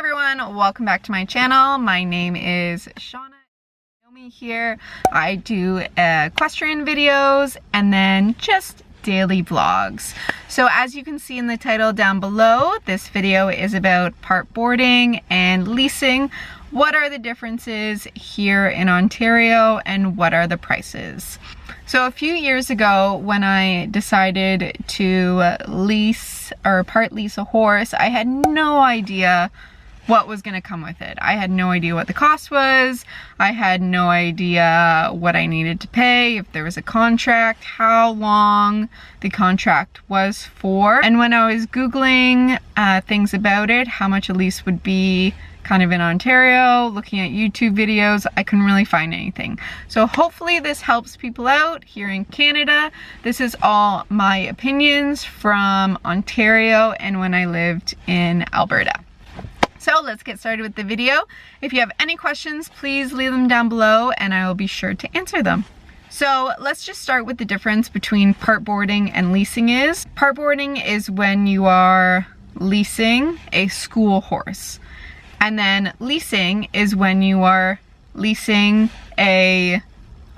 everyone, welcome back to my channel. My name is Shauna. You know me here. I do equestrian videos and then just daily vlogs. So as you can see in the title down below, this video is about part boarding and leasing. What are the differences here in Ontario and what are the prices? So a few years ago when I decided to lease or part lease a horse, I had no idea what was going to come with it. I had no idea what the cost was. I had no idea what I needed to pay, if there was a contract, how long the contract was for. And when I was Googling things about it, how much a lease would be kind of in Ontario, looking at YouTube videos, I couldn't really find anything. So hopefully this helps people out here in Canada. This is all my opinions from Ontario and when I lived in Alberta. So let's get started with the video. If you have any questions, please leave them down below and I will be sure to answer them. So let's just start with the difference between part boarding and leasing is. Part boarding is when you are leasing a school horse. And then leasing is when you are leasing a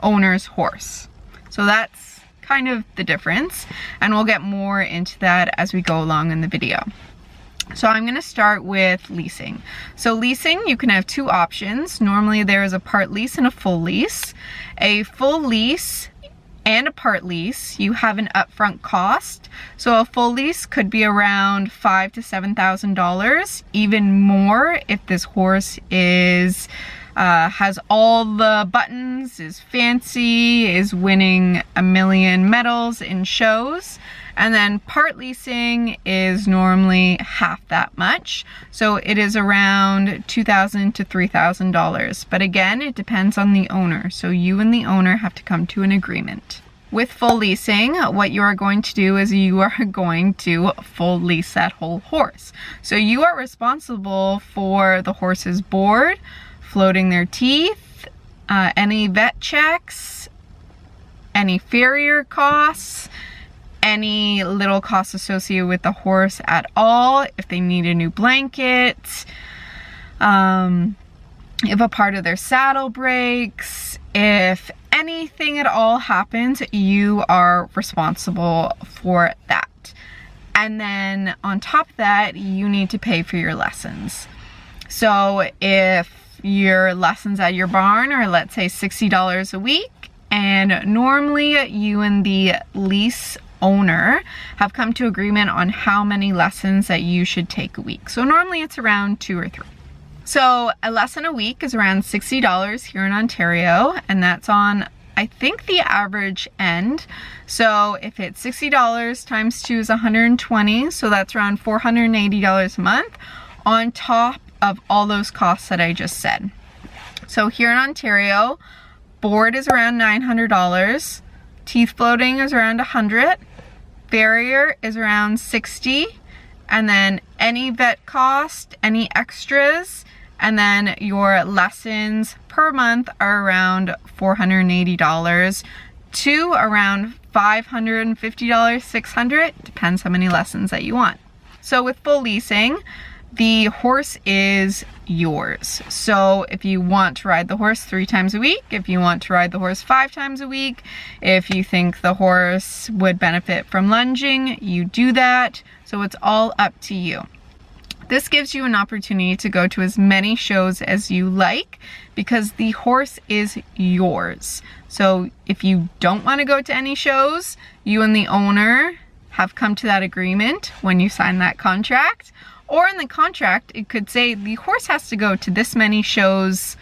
owner's horse. So that's kind of the difference. And we'll get more into that as we go along in the video. So I'm going to start with leasing. So leasing, you can have two options. Normally there is a part lease and a full lease. A full lease and a part lease, you have an upfront cost. So a full lease could be around $5,000 to $7,000, even more if this horse is has all the buttons, is fancy, is winning a million medals in shows. And then part leasing is normally half that much. So it is around $2,000 to $3,000. But again, it depends on the owner. So you and the owner have to come to an agreement. With full leasing, what you are going to do is you are going to full lease that whole horse. So you are responsible for the horse's board, floating their teeth, any vet checks, any farrier costs, any little costs associated with the horse at all, if they need a new blanket, if a part of their saddle breaks, if anything at all happens, you are responsible for that. And then on top of that, you need to pay for your lessons. So if your lessons at your barn are, let's say, $60 a week, and normally you and the lease owner have come to agreement on how many lessons that you should take a week. So normally it's around 2 or 3. So a lesson a week is around $60 here in Ontario, and that's on, I think, the average end. So if it's $60 times 2 is $120, so that's around $480 a month on top of all those costs that I just said. So here in Ontario, board is around $900, teeth floating is around $100, farrier is around $60, and then any vet cost, any extras, and then your lessons per month are around $480 to around $550, $600, depends how many lessons that you want. So with full leasing, the horse is yours. So if you want to ride the horse 3 times a week, if you want to ride the horse 5 times a week, if you think the horse would benefit from lunging, you do that. So it's all up to you. This gives you an opportunity to go to as many shows as you like because the horse is yours. So if you don't want to go to any shows, you and the owner have come to that agreement when you sign that contract. Or in the contract, it could say the horse has to go to this many shows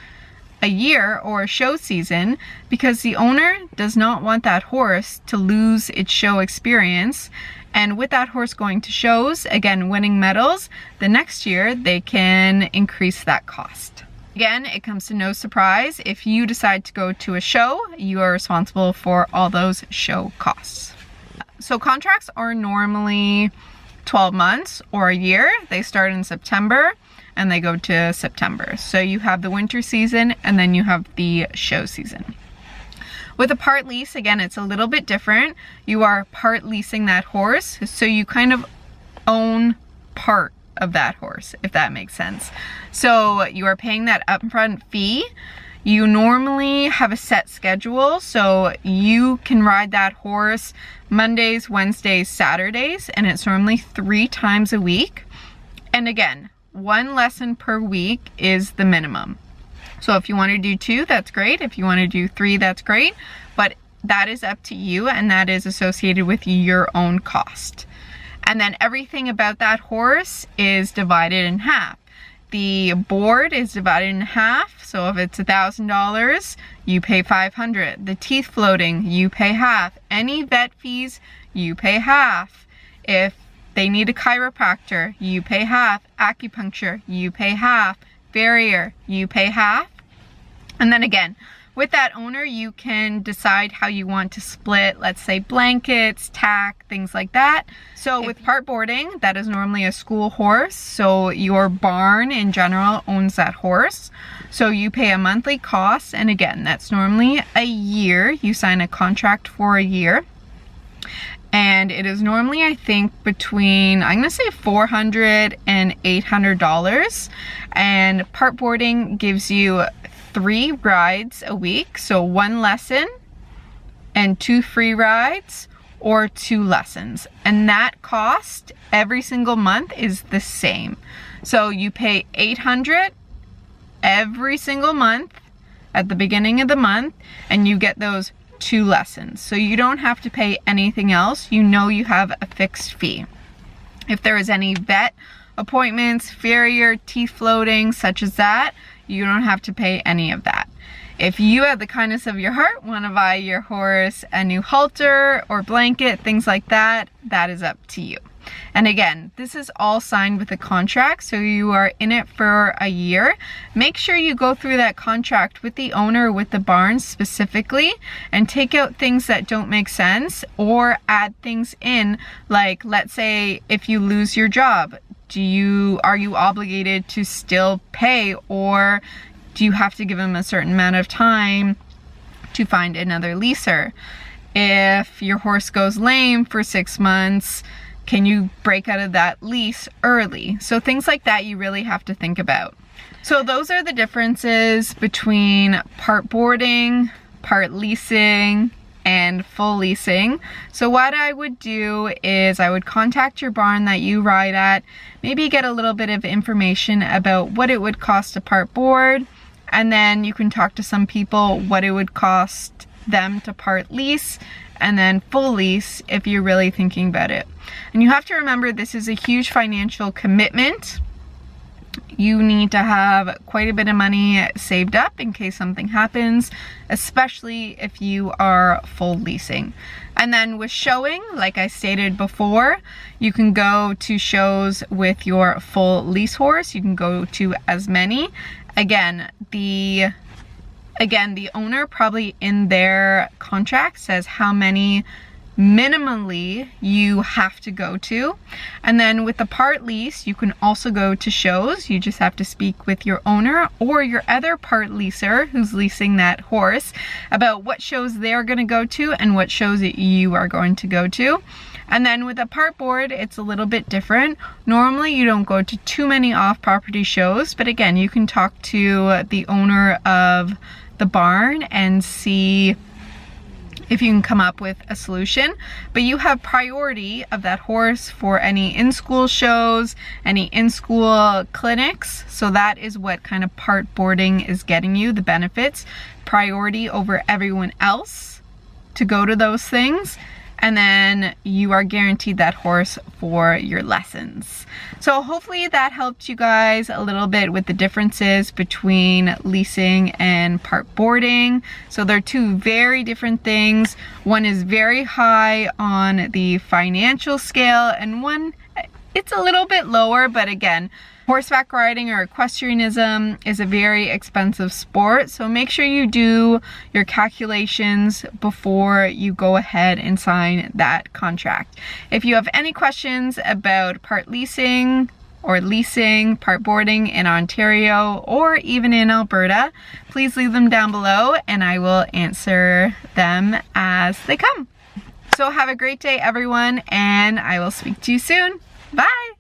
a year or a show season because the owner does not want that horse to lose its show experience. And with that horse going to shows, again, winning medals, the next year they can increase that cost. Again, it comes to no surprise. If you decide to go to a show, you are responsible for all those show costs. So contracts are normally 12 months or a year. They start in September and they go to September. So you have the winter season and then you have the show season. With a part lease, again, it's a little bit different. You are part leasing that horse, so you kind of own part of that horse, if that makes sense. So you are paying that upfront fee. You normally have a set schedule, so you can ride that horse Mondays, Wednesdays, Saturdays, and it's normally 3 times a week. And again, 1 lesson per week is the minimum. So if you want to do 2, that's great. If you want to do 3, that's great. But that is up to you, and that is associated with your own cost. And then everything about that horse is divided in half. The board is divided in half. So if it's $1,000, you pay $500. The teeth floating, you pay half. Any vet fees, you pay half. If they need a chiropractor, you pay half. Acupuncture, you pay half. Farrier, you pay half. And then again, with that owner, you can decide how you want to split, let's say blankets, tack, things like that. So with part boarding, that is normally a school horse. So your barn in general owns that horse. So you pay a monthly cost. And again, that's normally a year. You sign a contract for a year. And it is normally, I think, between, I'm gonna say $400 and $800. And part boarding gives you 3 rides a week, so 1 lesson and 2 free rides, or 2 lessons. And that cost every single month is the same. So you pay $800 every single month at the beginning of the month, and you get those 2 lessons. So you don't have to pay anything else. You know you have a fixed fee. If there is any vet appointments, farrier, teeth floating, such as that, you don't have to pay any of that. If you, at the kindness of your heart, want to buy your horse a new halter or blanket, things like that, that is up to you. And again, this is all signed with a contract, so you are in it for a year. Make sure you go through that contract with the owner, with the barn specifically, and take out things that don't make sense, or add things in, like, let's say if you lose your job, are you obligated to still pay, or do you have to give them a certain amount of time to find another leaser? If your horse goes lame for 6 months, can you break out of that lease early? So things like that you really have to think about. So those are the differences between part boarding, part leasing, and full leasing. So what I would do is I would contact your barn that you ride at, maybe get a little bit of information about what it would cost to part board, and then you can talk to some people what it would cost them to part lease, and then full lease if you're really thinking about it. And you have to remember, this is a huge financial commitment. You need to have quite a bit of money saved up in case something happens, especially if you are full leasing. And then with showing, like I stated before, you can go to shows with your full lease horse. You can go to as many. Again, the owner probably in their contract says how many minimally you have to go to. And then with the part lease, you can also go to shows. You just have to speak with your owner or your other part leaser who's leasing that horse about what shows they're going to go to and what shows that you are going to go to. And then with a part board, it's a little bit different. Normally you don't go to too many off-property shows, but again, you can talk to the owner of the barn and see if you can come up with a solution. But you have priority of that horse for any in-school shows, any in-school clinics. So that is what kind of part boarding is getting you, the benefits. Priority over everyone else to go to those things. And then you are guaranteed that horse for your lessons. So hopefully that helped you guys a little bit with the differences between leasing and part boarding. So they're two very different things. One is very high on the financial scale, and one, it's a little bit lower, but again, horseback riding or equestrianism is a very expensive sport, so make sure you do your calculations before you go ahead and sign that contract. If you have any questions about part leasing or leasing, part boarding in Ontario or even in Alberta, please leave them down below and I will answer them as they come. So have a great day, everyone, and I will speak to you soon. Bye!